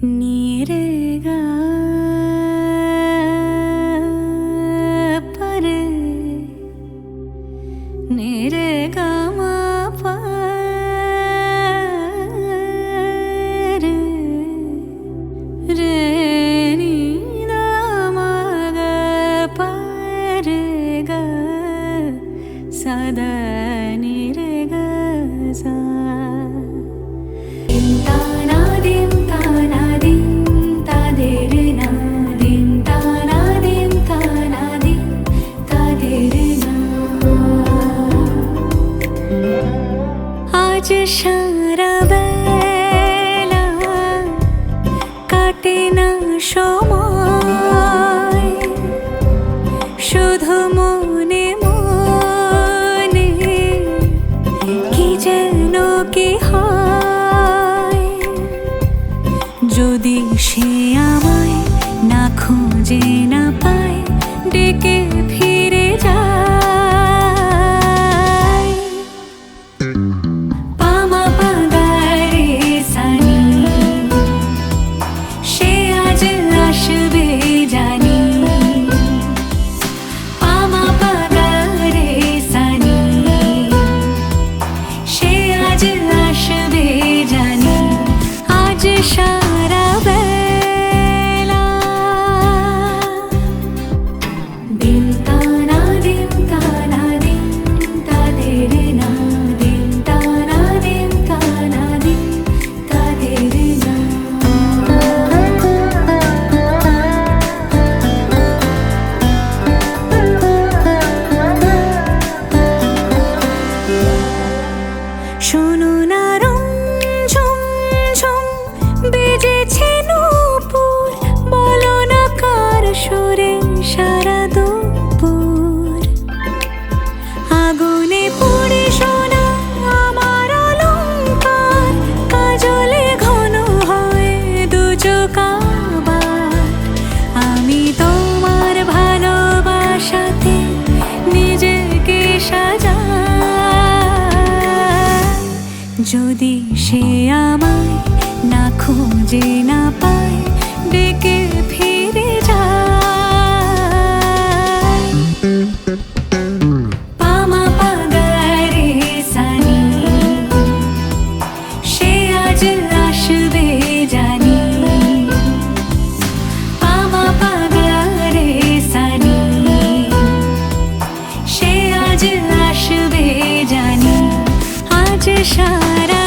नीरेगा पर नीरेगा मा पर रे नी दा मा गा पर गा सदा नीरेगा सा आज सारा बेला काटे ना समय शुधु मने मने कि जेन कि हय जोदि से आमाय ना खोजे ना पाय डेके फिरे যায় सारा बेला दिन ताना दिन ताना दिन तादेर ना दिन ताना दिन ताना दिन तादेर ना শোনো না বেজেছে নূপুর বলো না কার সুরে সারা দুপুর আগুনে পুড়ে সোনা আমার অলংকার কাজলে ঘন হয় দু চোখ আবার আমি তোমার ভালোবাসাতে নিজেকে সাজাই যদি সে আমায় না खोजे ना पाए डेके फिरे যায় पामा पागारे सानी সে আজ আসবে জানি पामा पागारे सानी সে আজ আসবে জানি আজ সারা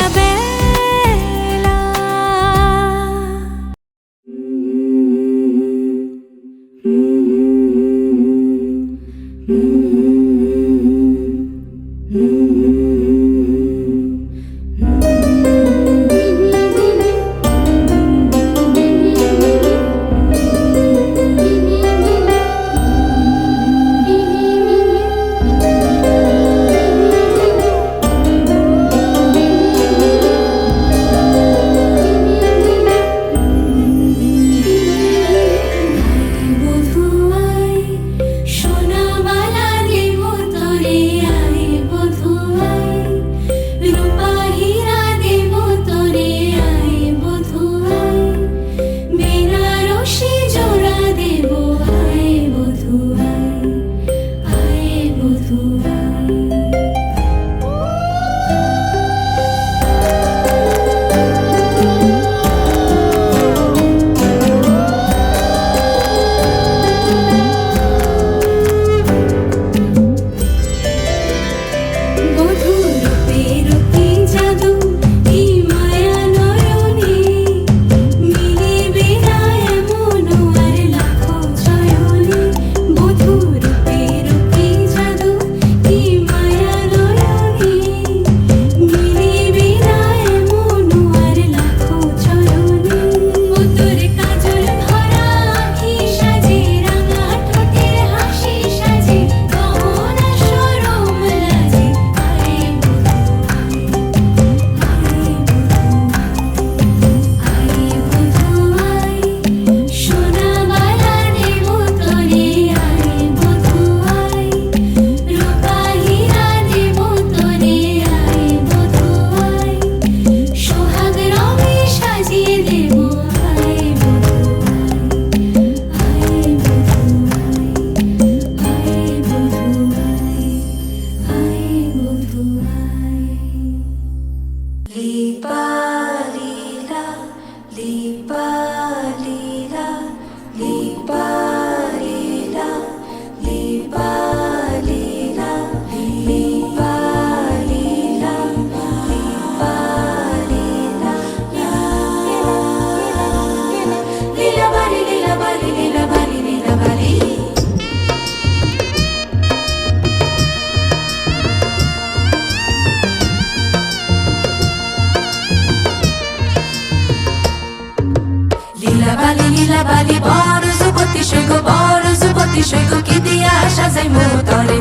লীলাবালি বড় যুবতী সৈগ বড় যুবতী সৈগ কি দিয়া সাজাই মোতরে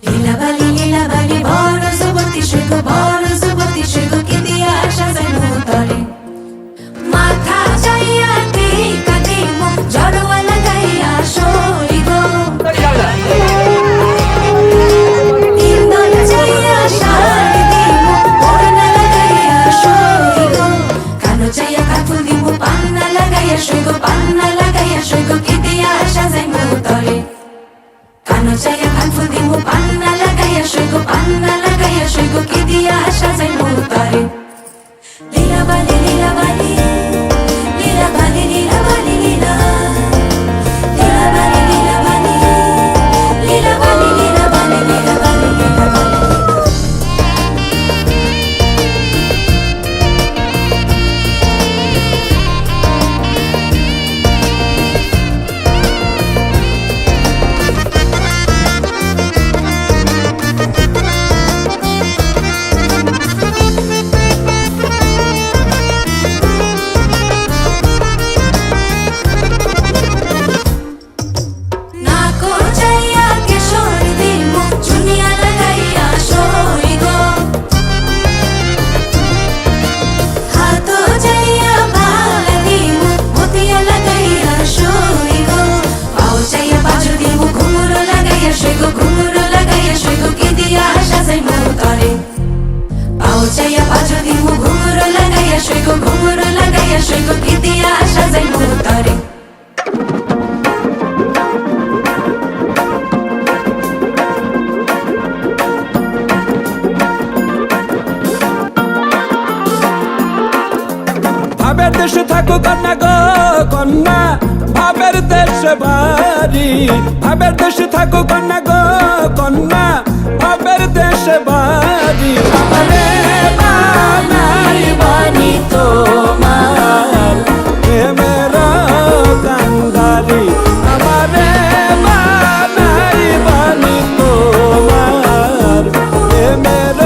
লীলাবালি বড় যুবতী সৈগ বড় যুবতী সৈগ কি দিয়া সাজাই মোতরে মাথা যাইয়া টিকা দিমু জড়োয়া লাগাইয়া সইগ ইন্দল যাইয়া শাড়ি দিমু ওড়না লাগাইয়া সইগ কানো যাইয়া কাফুল দিমু পান্না লাগাইয়া সইগ পান্না লাগাইয়া সইগ কি দিয়া সাজাই মোতরে কানো যাইয়া কাফুল দিমু পান্না লাগাইয়া সইগ পান্না লাগাইয়া সইগ কি দিয়া সাজাই মোতরে লীলাবালি লীলাবালি লীলাবালি লীলাবালি লীলা লীলাবালি লীলাবালি লীলাবালি লীলাবালি লীলাবালি লীলাবালি নাকো যাইয়া কেশর দিমু চুনিয়া লাগাইয়া সইগ হাতো যাইয়া বালা দিমু মতিয়া লাগাইয়া সইগ পাও যাইয়া বাজু দিমু ঘুমুরো লাগাইয়া সইগ ঘুমুরো লাগাইয়া সইগ কি দিয়া সাজাই মোতরে পাও যাইয়া বাজু দিমু ঘুমুরো লাগাইয়া সইগ ঘুমুরো লাগাইয়া সইগ কি দিয়া সাজাই মোতরে ভাবের দেশে থাকো কন্যা গো কন্যা ভাবের দেশে বাড়ি ভাবের দেশে থাকো কন্যা গো কন্যা ভাবের দেশে বাড়ি আমারে বানাই বানি তোমার প্রেমের কান্দারি আমারে বানাই বানি তোমার প্রেমের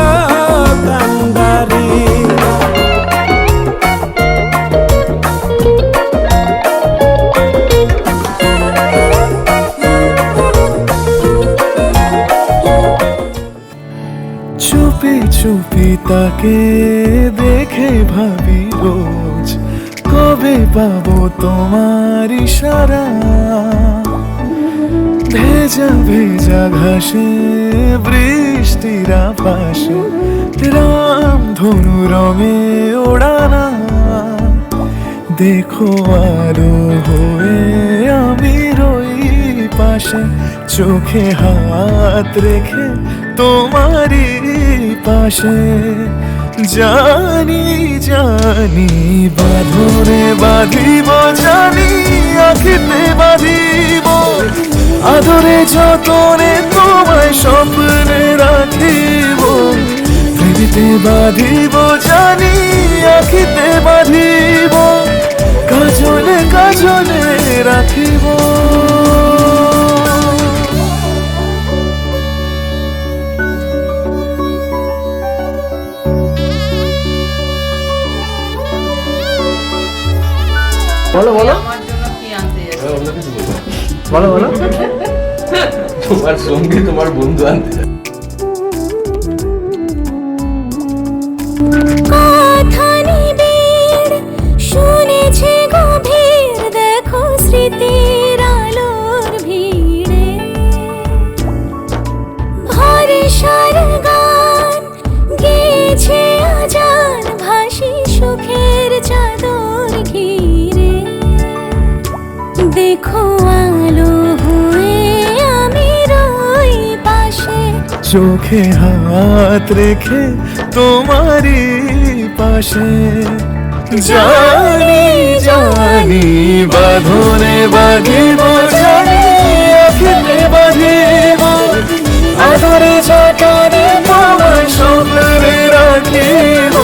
কান্দারি চুপি চুপি তাকে দেখে ভাবি রোজ কবে পাবো তোমার ইশারা ভেজা ভেজা ঘাসে বৃষ্টির আভাসে রাম ধনু রঙে ওড়ানা দেখো আলো হয়ে আমি রই পাশে চোখে হাত রেখে তোমারই পাশে জানি জানি বাঁধনে বাঁধিব জানি আখিতে বাঁধিব আদরে যতনে তোমায় স্বপ্নে রাখিব প্রেমেতে বাঁধিব জানি আখিতে বাঁধিব কাজলে কাজলে রাখিব বলো বলো আমার জন্য কি আনতে যাচ্ছে? অন্য কিছু বলবো না। বলো বলো তোমার সঙ্গে তোমার বন্ধু আনতে যাচ্ছে। কথা নিবিড় শুনেছে গভীর দেখো স্মৃতির আলোর ভিড়ে ভরসার গান গেছে আজান ভাসি সুখের চাদর ঘিরে দেখো আলো হয়ে আমি রই পাশে চোখে হাত রেখে তোমারই পাশে জানি জানি বাঁধনে বাঁধিব জানি আখিতে বাঁধিব আদরে যতনে তোমায় স্বপ্নে রাখিব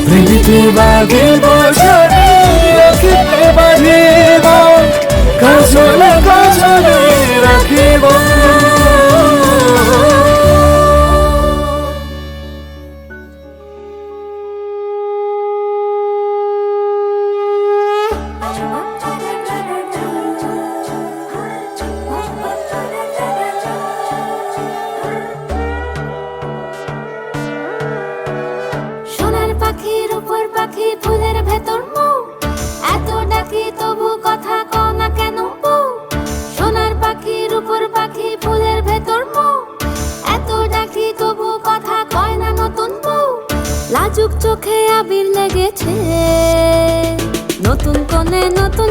প্রেমেতে বাঁধিব জানি আখিতে বাঁধিব কাজলে কাজলে রাখিব Chuma,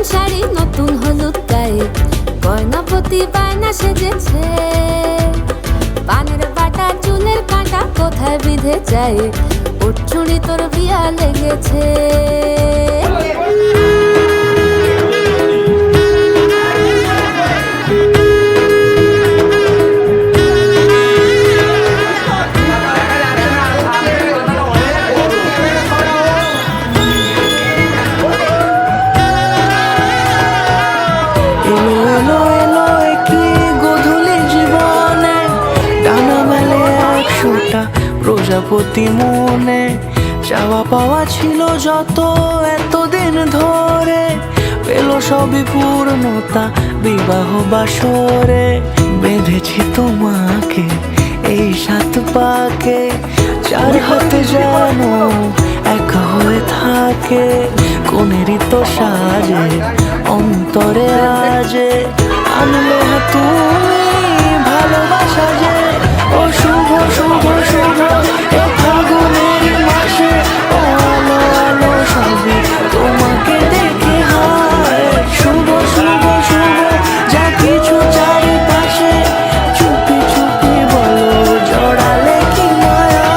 শাড়ি নতুন হলুদ গায়ে গয়নাপতি বায়না সেজেছে পানের বাটা চুলের কাঁটা কোথায় বিঁধে যায় ওর চুড়ি তোর বিয়া লেগেছে প্রজাপতি মনে চাওয়া পাওয়া ছিল যত এতদিন ধরে পেল সবই পূর্ণতা বিবাহ বাসরে বেঁধেছি তোমাকে এই সাত পাকে চার হাতে যেন একা হয়ে থাকে কোনেরই তো সাজে অন্তরে আজে আনলে তুমি ভালোবাসা যে ও শুভ শুভ শুভ এ ফাগুনের মাসে ও আলো আলো সবই তোমাকে দেখে হয় শুভ শুভ শুভ যা কিছু চারিপাশে চুপি চুপি বলো জড়ালে কি মায়া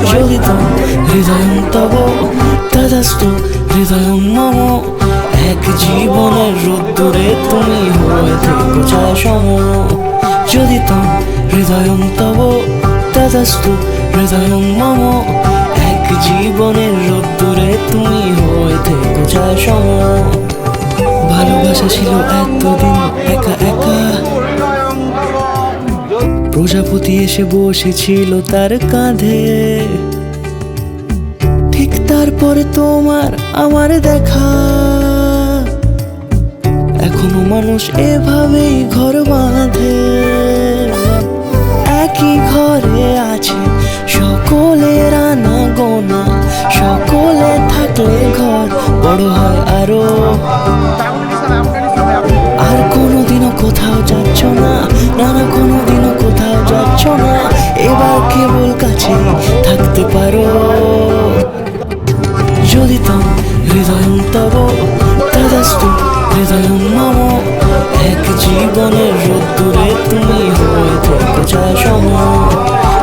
জ্বলিতাম হৃদয়ং তব তদাস্তু হৃদয়ং মম এক জীবনের রোদ্দুরে তুমি হয়ে থেকো ছায়া সম জ্বলিতাম হৃদয়ং তব তদাস্তু হৃদয়ং মম এক জীবনের রোদ্দুরে তুমি হয়ে থেকো ছায়া সম ভালোবাসা ছিল এতদিন একা একা প্রজাপতি এসে বসেছিল তার কাঁধে ঠিক তারপরে তোমার আমার দেখা এখনো মানুষ এভাবেই ঘর বাঁধে একই ঘরে আছে সকলের আনা গোনা সকলে থাকলে ঘর বড় হয় আরো আর কোনোদিনও কোথাও যাচ্ছ না না কোনোদিনও কোথাও যাচ্ছ না এবার কেবল কাছে থাকতে পারো যদি তম হৃদয়ং তব তদাস্তু হৃদয়ং মম এক জীবনের রোদ্দুরে তুমি হয়ে থেকো ছায়া সম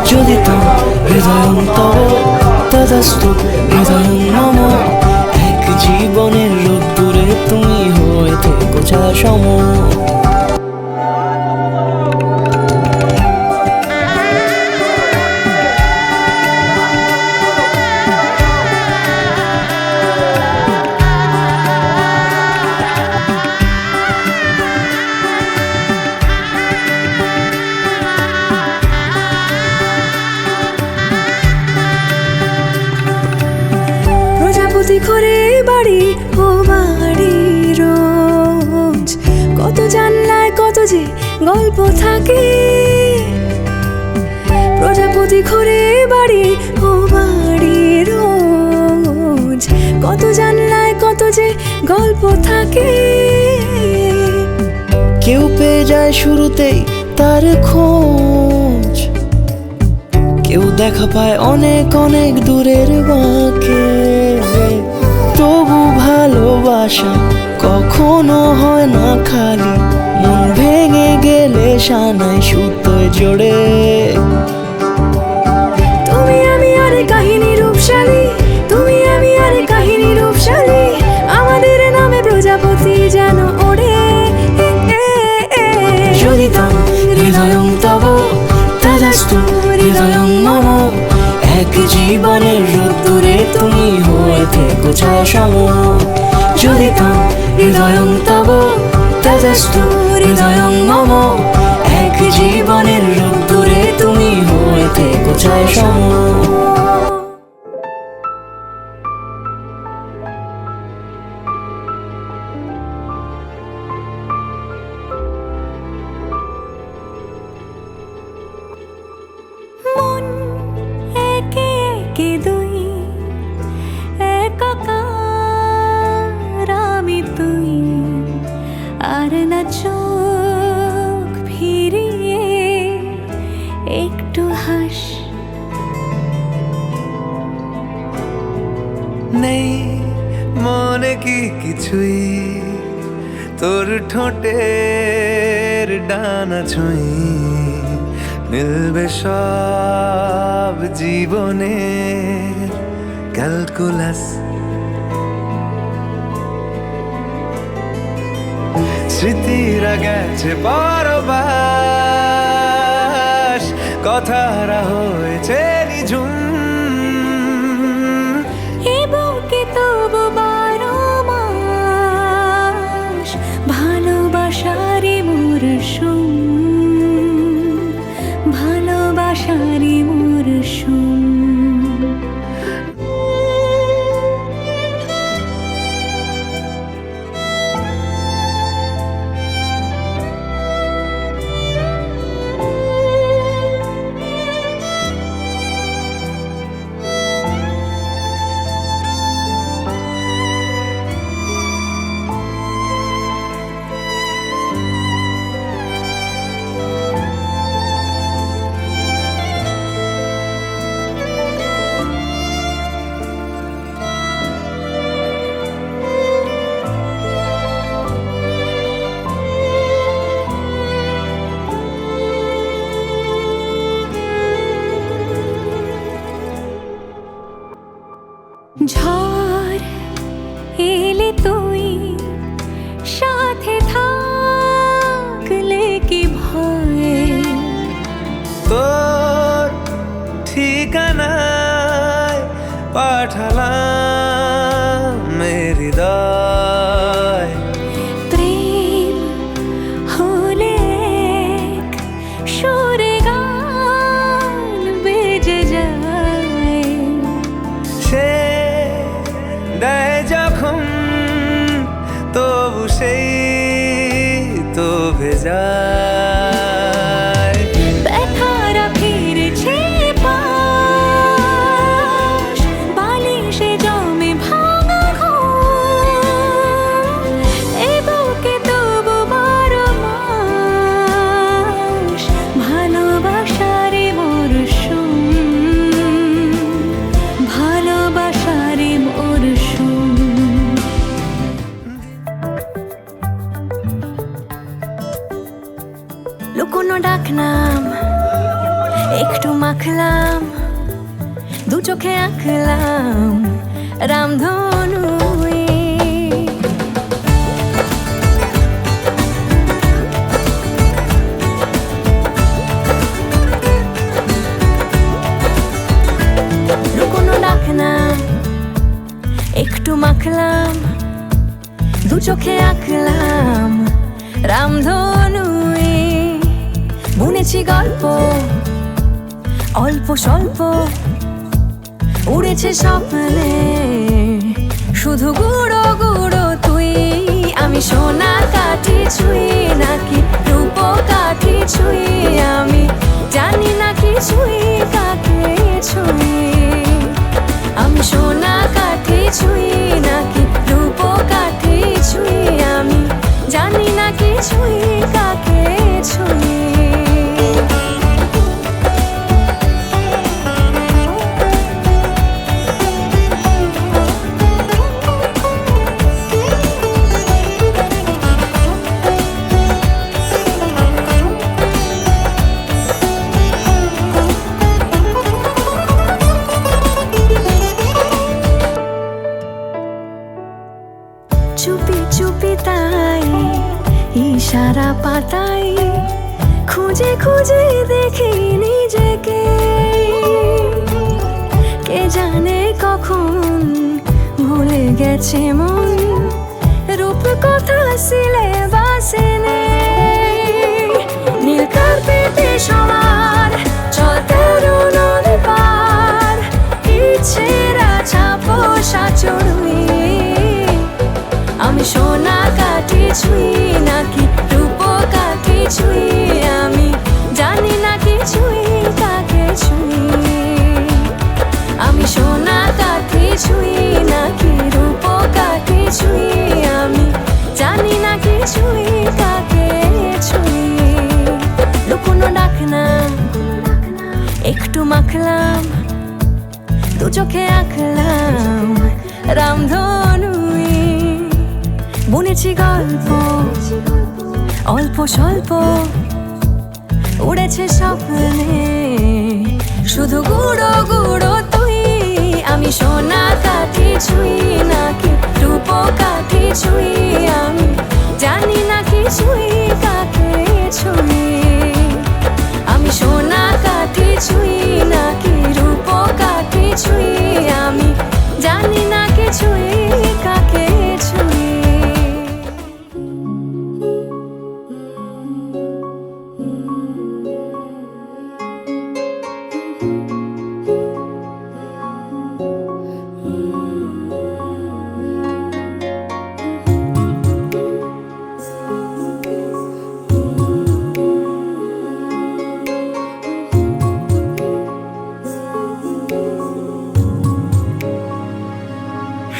যদি তম হৃদয়ং তব তদাস্তু হৃদয়ং মম এক জীবনের রোদ্দুরে তুমি হয়ে থেকো ছায়া সম প্রজাপতি ঘরে বাড়ি ও বাড়ি রোজ কত জানলায় কত যে গল্প থাকে প্রজাপতি ঘরে বাড়ি ও বাড়ি রোজ কত জানলায় কত যে গল্প থাকে কেউ পেয়ে যায় শুরুতেই তার খোঁজ কেউ দেখা পায় অনেক অনেক দূরের বাঁকে তবু ভালোবাসা কখনো হয় না খালি মন ভেঙে গেলে সানাই সুতোয় জোড়ে তুমি আমি আরে কাহিনী রূপশালী তুমি আমি আরে কাহিনী রূপশালী আমাদের নামে প্রজাপতি যেন ওড়ে যদি তম হৃদয়ং তব তদাস্তু হৃদয়ং মম এক জীবনের রোদ্দুরে তুমি হয়ে থেকো ছায়া সম যদি ত্বং হৃদয়ং তব তদস্তু হৃদয়ং মম। এক জীবনের রোদ্দুরে তুমি হয়ে থেকো ছায়া সম। মন একে একে দুই, একাকার আমি তুই, আর না চোখ ফিরিয়ে একটু হাস। নেই মনে কি কিছুই, তোর ঠোঁটের ডানা ছুঁই, মিলবে সব জীবনের ক্যালকুলাস। স্মৃতিরা গেছে পরবাস, কথারা হয়েছে নিঝুম। এ বুকে তবু 12 মাস ভালোবাসারই মরশুম, ভালোবাসারই মরশুম। ঝড় এলে তুই সাথে থাকলে কি ভয়, তোর ঠিকানায় পাঠালাম হৃদয়। প্রেম হলে এক সুরে গান বেজে যায়, সে দেয় যখন তবু সেই তো ভেজায়। ব্যথারা ফিরেছে পাশ, বালিশে জমে ভাঙা ঘর। এ বুকে তবু 12 মাস ভালোবাসারই মরশুম, ভালোবাসারই মরশুম। লুকোনো ডাকনাম একটু মাখলাম, দু চোখে আঁকলাম রামধনু। লুকোনো ডাকনাম একটু মাখলাম, দু চোখে আঁকলাম রামধনু। বুনেছি গল্প অল্প স্বল্প, উড়েছে স্বপ্নে শুধু গুঁড়ো গুঁড়ো তুই। আমি সোনা কাঠি ছুঁই নাকি রূপ কাঠি ছুঁই, আমি জানি না কিছুই কাকে ছুঁই। আমি সোনা কাঠি ছুঁই নাকি রূপ কাঠি ছুঁই, আমি জানি না কিছুই কাকে ছুঁই। চুপি চুপি তাই ইশারা পাতাই, খুঁজে খুঁজে দেখি নিজেকে। কে জানে কখন ভুলে গেছে মন কথা সিলেবাসে নেই। নীল কার্পেটে সবার চল 13 নদী পার, ইচ্ছেরা ছাপো সাচড়ুই। আমি সোনা কাঠি ছুঁই নাকি রূপ কাঠি ছুঁই, আমি জানি না কিছুই কাকে ছুঁই। আমি সোনা কাঠি ছুঁই নাকি রূপ কাঠি ছুঁই, আমি জানি না কিছুই কাকে ছুঁই। লুকোনো ডাকলাম, একটু মাখলাম, দু চোখে আঁকলাম রামধনুই। বুনেছি গল্প অল্প স্বল্প, উড়েছে স্বপ্নে শুধু গুঁড়ো গুঁড়ো তুই। আমি সোনা কাঠি ছুঁই নাকি রূপ কাঠি ছুঁই, আমি জানি না কিছুই কাকে ছুঁই। আমি সোনা কাঠি ছুঁই নাকি রূপ কাঠি ছুঁই, আমি জানি না কিছুই কাকে ছুঁই।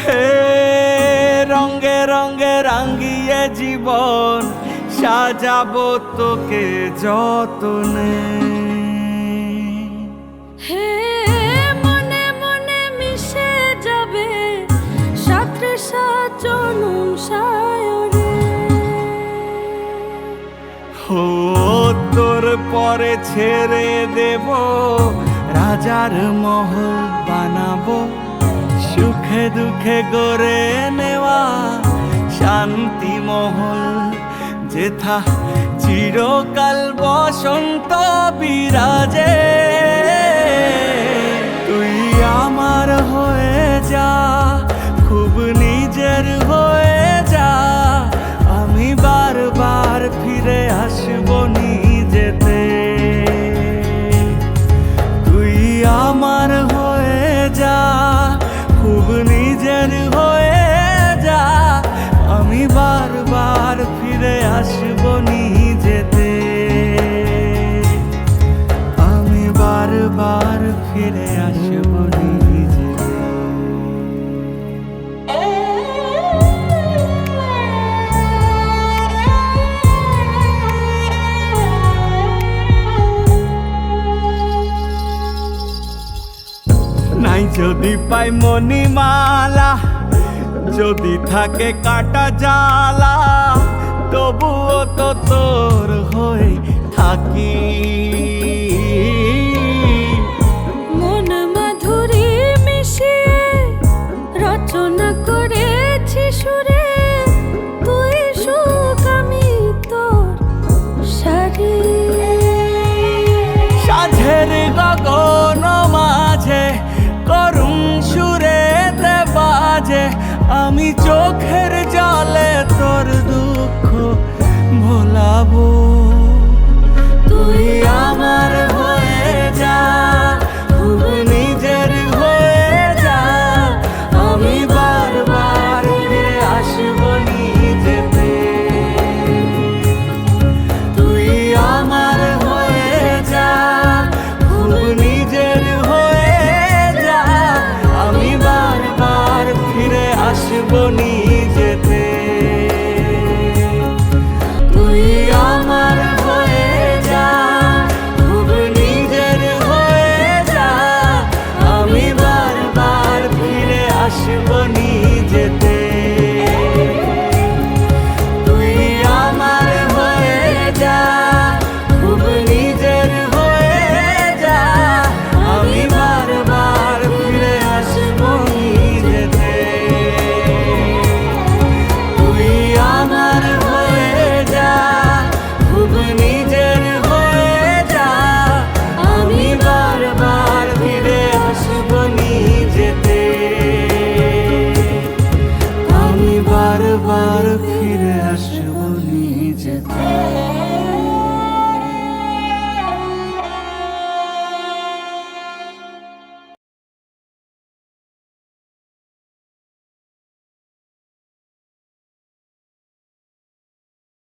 হে রঙে রঙে রাঙিয়ে জীবন সাজাবো তোকে যতনে। হে মনে মনে মিশে যাবে সাথে সাজনুম সায়রে। ও তোর পরে ছেড়ে দেব রাজার মহল বানাবো, সুখে দুঃখে গড়ে নেওয়া শান্তি মহল, যেথা চিরকাল বসন্ত বিরাজে। তুই আমার হয়ে যা, খুব নিজের হয়ে যা, আমি বারবার ফিরে আসবো নিজেতে। তুই আমার হয়ে যা, খুব নিজের হয়ে যা, আমি বারবার ফিরে আসবো নিজেতে। আমি বারবার ফিরে আসবো নিজেতে। নাই যদি পাই মণিমালা, যদি থাকে কাটা জালা, তবুও তো তোর হয়ে থাকি। মন মাধুরী মিশিয়ে রচনা করেছি সুরে, তুই সুখ আমি তোর সারি। সাঝের গগন মাঝে করুণ সুরেতে বাজে, আমি চোখের জলে তোর দুঃখ ভোলাবো। তুই আমার হয়ে যা, খুব নিজের হয়ে যা, আমি বারবার ফিরে আসবো নিজেতে। তুই আমার হয়ে যা, খুব নিজের হয়ে যা, আমি বারবার ফিরে আসবো নিজেতে।